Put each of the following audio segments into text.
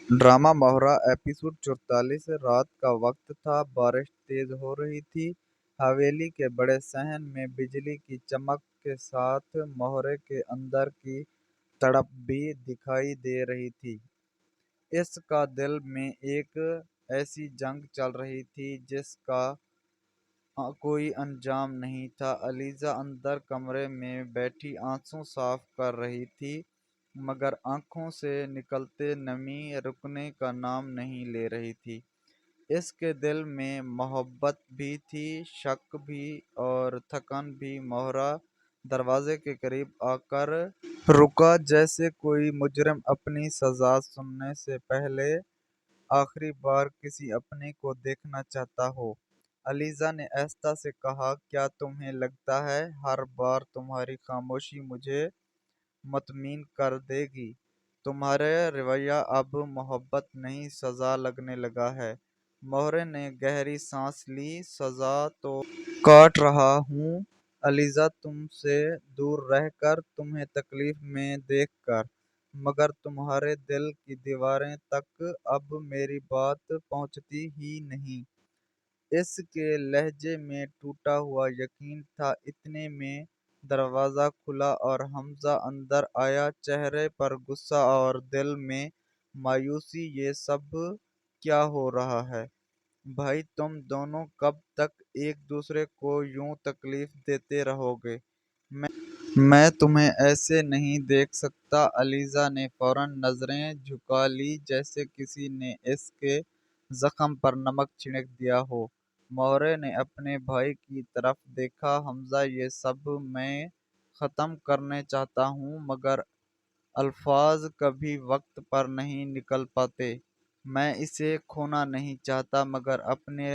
Drama मोहरा episode 44। रात का वक्त था। बारिश तेज हो रही थी। हवेली के बड़े सहन में बिजली की चमक के साथ मोहरे के अंदर की तड़प भी दिखाई दे रही थी। इसका दिल में एक ऐसी जंग चल रही थी जिसका कोई अंजाम नहीं था। अलीजा अंदर कमरे में बैठी आंसू साफ कर रही थी, मगर आंखों से निकलते नमी रुकने का नाम नहीं ले रही थी। इसके दिल में मोहब्बत भी थी, शक भी और थकन भी। मोहरा दरवाजे के करीब आकर रुका, जैसे कोई मुजरिम अपनी सजा सुनने से पहले आखिरी बार किसी अपने को देखना चाहता हो। अलीजा ने आहिस्ता से कहा, क्या तुम्हें लगता है हर बार तुम्हारी खामोशी मुझे मुतमिन कर देगी? तुम्हारा रवैया अब मोहब्बत नहीं, सजा लगने लगा है। मोहरे ने गहरी सांस ली। सजा तो काट रहा हूँ अलीजा, तुमसे दूर रहकर, तुम्हें तकलीफ में देखकर, मगर तुम्हारे दिल की दीवारें तक अब मेरी बात पहुंचती ही नहीं। इसके लहजे में टूटा हुआ यकीन था। इतने में दरवाजा खुला और हमजा अंदर आया, चेहरे पर गुस्सा और दिल में मायूसी। ये सब क्या हो रहा है भाई? तुम दोनों कब तक एक दूसरे को यूं तकलीफ देते रहोगे? मैं तुम्हें ऐसे नहीं देख सकता। अलीजा ने फौरन नजरें झुका ली, जैसे किसी ने इसके जख्म पर नमक छिड़क दिया हो। मोहरे ने अपने भाई की तरफ देखा। हमजा, ये सब मैं खत्म करने चाहता हूँ, मगर अल्फाज कभी वक्त पर नहीं निकल पाते। मैं इसे खोना नहीं चाहता, मगर अपने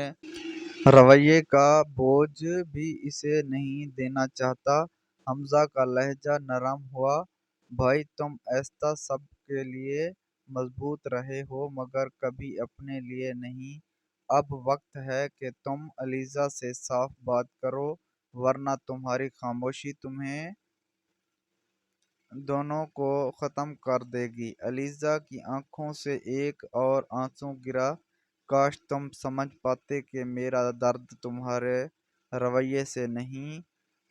रवैये का बोझ भी इसे नहीं देना चाहता। हमजा का लहजा नरम हुआ। भाई, तुम ऐसा सब के लिए मजबूत रहे हो, मगर कभी अपने लिए नहीं। अब वक्त है कि तुम अलीजा से साफ बात करो, वरना तुम्हारी खामोशी तुम्हें दोनों को खत्म कर देगी। अलीजा की आंखों से एक और आंसू गिरा। काश तुम समझ पाते कि मेरा दर्द तुम्हारे रवैये से नहीं,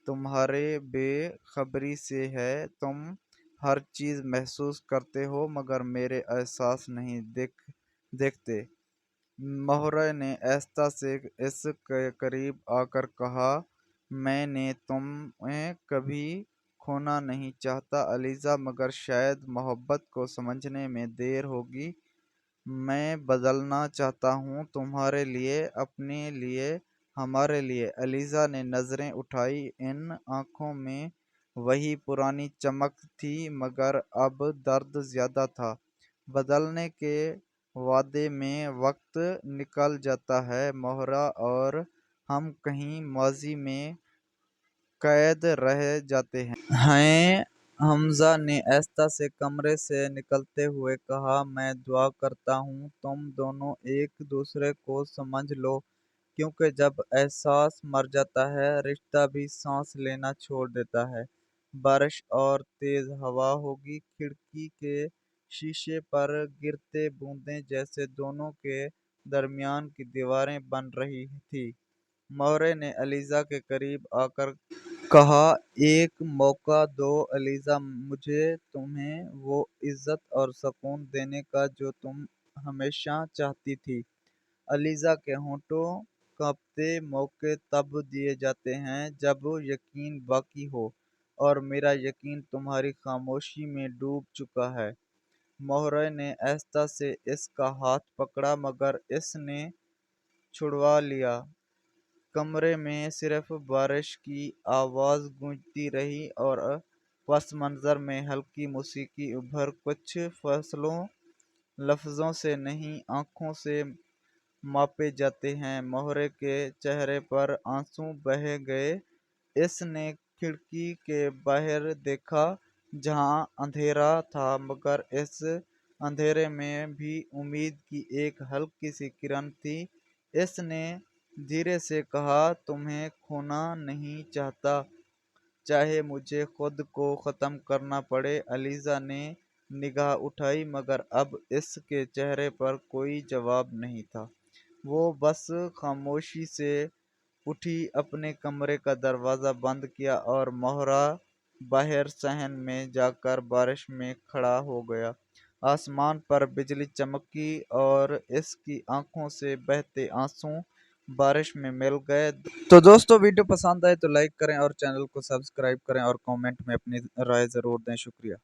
तुम्हारे बेखबरी से है। तुम हर चीज महसूस करते हो, मगर मेरे एहसास नहीं देखते। मोहरे ने आहिस्ता से इसके करीब आकर कहा, मैंने तुम्हें कभी खोना नहीं चाहता अलीजा, मगर शायद मोहब्बत को समझने में देर होगी। मैं बदलना चाहता हूँ, तुम्हारे लिए, अपने लिए, हमारे लिए। अलीजा ने नजरें उठाई। इन आंखों में वही पुरानी चमक थी, मगर अब दर्द ज्यादा था। बदलने के वादे में वक्त निकल जाता है मोहरा, और हम कहीं माजी में कैद रह जाते हैं। हमजा ने आहिस्ता से कमरे से निकलते हुए कहा, मैं दुआ करता हूँ तुम दोनों एक दूसरे को समझ लो, क्योंकि जब एहसास मर जाता है, रिश्ता भी सांस लेना छोड़ देता है। बारिश और तेज हवा होगी। खिड़की के शीशे पर गिरते बूंदें जैसे दोनों के दरमियान की दीवारें बन रही थी। मोहरे ने अलीजा के करीब आकर कहा, एक मौका दो अलीजा, मुझे तुम्हें वो इज्जत और सुकून देने का जो तुम हमेशा चाहती थी। अलीजा के होंठों कांपते। मौके तब दिए जाते हैं जब यकीन बाकी हो, और मेरा यकीन तुम्हारी खामोशी में डूब चुका है। मोहरे ने आहिस्ता से इसका हाथ पकड़ा, मगर इसने छुड़वा लिया। कमरे में सिर्फ बारिश की आवाज गूंजती रही, और पस मंजर में हल्की मौसीकी उभर। कुछ फसलों लफ्जों से नहीं, आंखों से मापे जाते हैं। मोहरे के चेहरे पर आंसू बह गए। इसने खिड़की के बाहर देखा, जहां अंधेरा था, मगर इस अंधेरे में भी उम्मीद की एक हल्की सी किरण थी। इसने धीरे से कहा, तुम्हें खोना नहीं चाहता, चाहे मुझे खुद को ख़त्म करना पड़े। अलीजा ने نگاہ اٹھائی مگر اب اس کے چہرے پر کوئی جواب نہیں تھا۔ وہ بس خاموشی سے اٹھی، اپنے کمرے کا دروازہ بند کیا اور مہرا باہر صحن میں جا کر بارش میں کھڑا ہو گیا۔ آسمان پر بجلی چمکی اور اس کی آنکھوں سے بہتے آنسو بارش میں مل گئے۔ تو دوستو، ویڈیو پسند آئے تو لائک کریں اور چینل کو سبسکرائب کریں اور کامنٹ میں اپنی رائے ضرور دیں۔ شکریہ۔